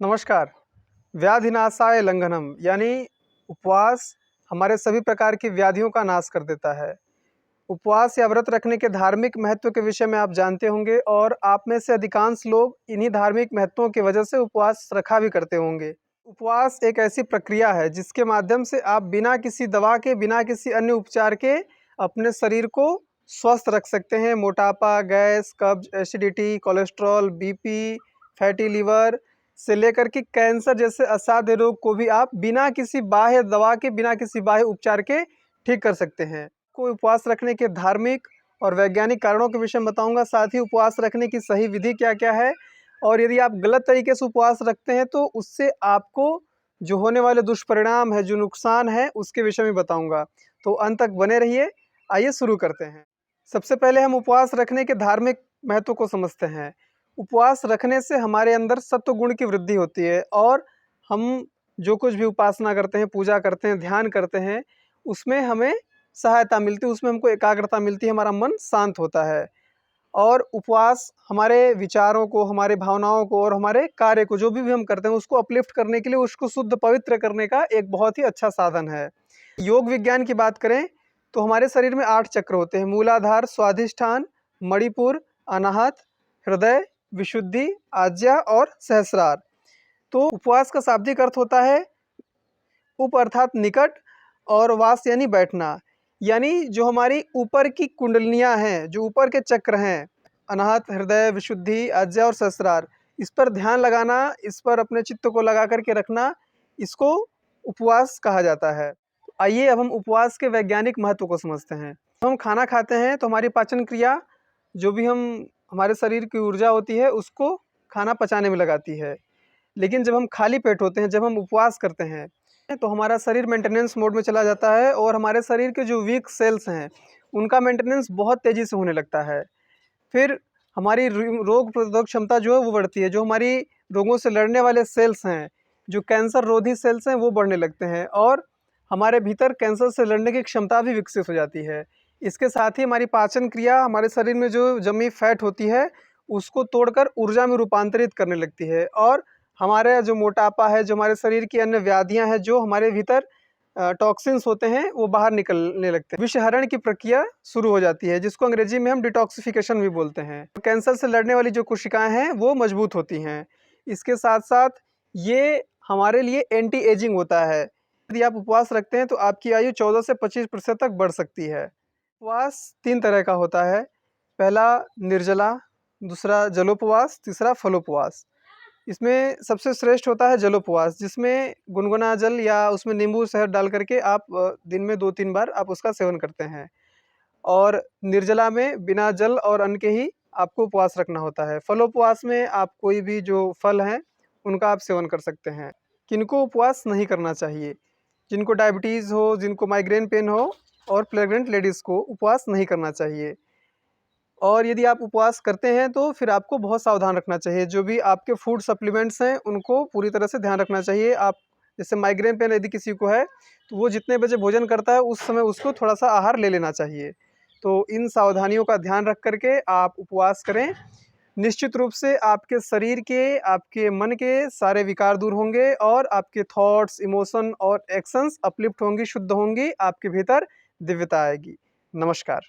नमस्कार। व्याधिनाशाय लंघनम यानी उपवास हमारे सभी प्रकार की व्याधियों का नाश कर देता है। उपवास या व्रत रखने के धार्मिक महत्व के विषय में आप जानते होंगे और आप में से अधिकांश लोग इन्हीं धार्मिक महत्वों की वजह से उपवास रखा भी करते होंगे। उपवास एक ऐसी प्रक्रिया है जिसके माध्यम से आप बिना किसी दवा के, बिना किसी अन्य उपचार के अपने शरीर को स्वस्थ रख सकते हैं। मोटापा, गैस, कब्ज, acidity, cholesterol, BP, fatty liver से लेकर के कैंसर जैसे असाध्य रोग को भी आप बिना किसी बाह्य दवा के, बिना किसी बाह्य उपचार के ठीक कर सकते हैं। को उपवास रखने के धार्मिक और वैज्ञानिक कारणों के विषय में बताऊंगा, साथ ही उपवास रखने की सही विधि क्या क्या है और यदि आप गलत तरीके से उपवास रखते हैं तो उससे आपको जो होने वाले दुष्परिणाम है, जो नुकसान है, उसके विषय में बताऊंगा। तो अंत तक बने रहिए। आइए शुरू करते हैं। सबसे पहले हम उपवास रखने के धार्मिक महत्व को समझते हैं। उपवास रखने से हमारे अंदर सत्व गुण की वृद्धि होती है और हम जो कुछ भी उपासना करते हैं, पूजा करते हैं, ध्यान करते हैं, उसमें हमें सहायता मिलती है, उसमें हमको एकाग्रता मिलती है, हमारा मन शांत होता है। और उपवास हमारे विचारों को, हमारे भावनाओं को और हमारे कार्य को, जो भी हम करते हैं, उसको अपलिफ्ट करने के लिए, उसको शुद्ध पवित्र करने का एक बहुत ही अच्छा साधन है। योग विज्ञान की बात करें तो हमारे शरीर में 8 चक्र होते हैं: मूलाधार, स्वाधिष्ठान, मणिपुर, अनाहत, हृदय, विशुद्धि, आज्ञा और सहस्रार। तो उपवास का शाब्दिक अर्थ होता है उप अर्थात निकट और वास यानी बैठना। यानी जो हमारी ऊपर की कुंडलियां हैं, जो ऊपर के चक्र हैं, अनाहत, हृदय, विशुद्धि, आज्ञा और सहस्रार, इस पर ध्यान लगाना, इस पर अपने चित्त को लगा करके रखना, इसको उपवास कहा जाता है। आइए अब हम उपवास के वैज्ञानिक महत्व को समझते हैं। जब हम खाना खाते हैं तो हमारी पाचन क्रिया, जो भी हम हमारे शरीर की ऊर्जा होती है, उसको खाना पचाने में लगाती है। लेकिन जब हम खाली पेट होते हैं, जब हम उपवास करते हैं, तो हमारा शरीर मेंटेनेंस मोड में चला जाता है और हमारे शरीर के जो वीक सेल्स हैं, उनका मेंटेनेंस बहुत तेज़ी से होने लगता है। फिर हमारी रोग प्रतिरोधक क्षमता जो है वो बढ़ती है। जो हमारी रोगों से लड़ने वाले सेल्स हैं, जो कैंसर रोधी सेल्स हैं, वो बढ़ने लगते हैं और हमारे भीतर कैंसर से लड़ने की क्षमता भी विकसित हो जाती है। इसके साथ ही हमारी पाचन क्रिया हमारे शरीर में जो जमी फैट होती है, उसको तोड़कर ऊर्जा में रूपांतरित करने लगती है और हमारे जो मोटापा है, जो हमारे शरीर की अन्य व्याधियां हैं, जो हमारे भीतर टॉक्सिन्स होते हैं, वो बाहर निकलने लगते हैं। विषहरण की प्रक्रिया शुरू हो जाती है, जिसको अंग्रेजी में हम डिटॉक्सिफिकेशन भी बोलते हैं। कैंसर से लड़ने वाली जो कोशिकाएं हैं वो मजबूत होती हैं। इसके साथ साथ ये हमारे लिए एंटी एजिंग होता है। यदि आप उपवास रखते हैं तो आपकी आयु 14 से 25% तक बढ़ सकती है। उपवास 3 तरह का होता है। पहला निर्जला, दूसरा जलोपवास, तीसरा फलोपवास। इसमें सबसे श्रेष्ठ होता है जलोपवास, जिसमें गुनगुना जल या उसमें नींबू शहद डाल करके आप दिन में 2-3 बार आप उसका सेवन करते हैं। और निर्जला में बिना जल और अन्न के ही आपको उपवास रखना होता है। फलोपवास में आप कोई भी जो फल हैं, उनका आप सेवन कर सकते हैं। किनको उपवास नहीं करना चाहिए? जिनको डायबिटीज़ हो, जिनको माइग्रेन पेन हो और प्रेग्नेंट लेडीज़ को उपवास नहीं करना चाहिए। और यदि आप उपवास करते हैं तो फिर आपको बहुत सावधान रखना चाहिए। जो भी आपके फूड सप्लीमेंट्स हैं, उनको पूरी तरह से ध्यान रखना चाहिए। आप जैसे माइग्रेन पेन यदि किसी को है, तो वो जितने बजे भोजन करता है, उस समय उसको थोड़ा-सा आहार ले लेना चाहिए। तो इन सावधानियों का ध्यान रख कर के आप उपवास करें। निश्चित रूप से आपके शरीर के, आपके मन के सारे विकार दूर होंगे और आपके थॉट्स, इमोशन और एक्शंस अपलिफ्ट होंगी, शुद्ध होंगी, आपके भीतर दिव्यता आएगी। नमस्कार।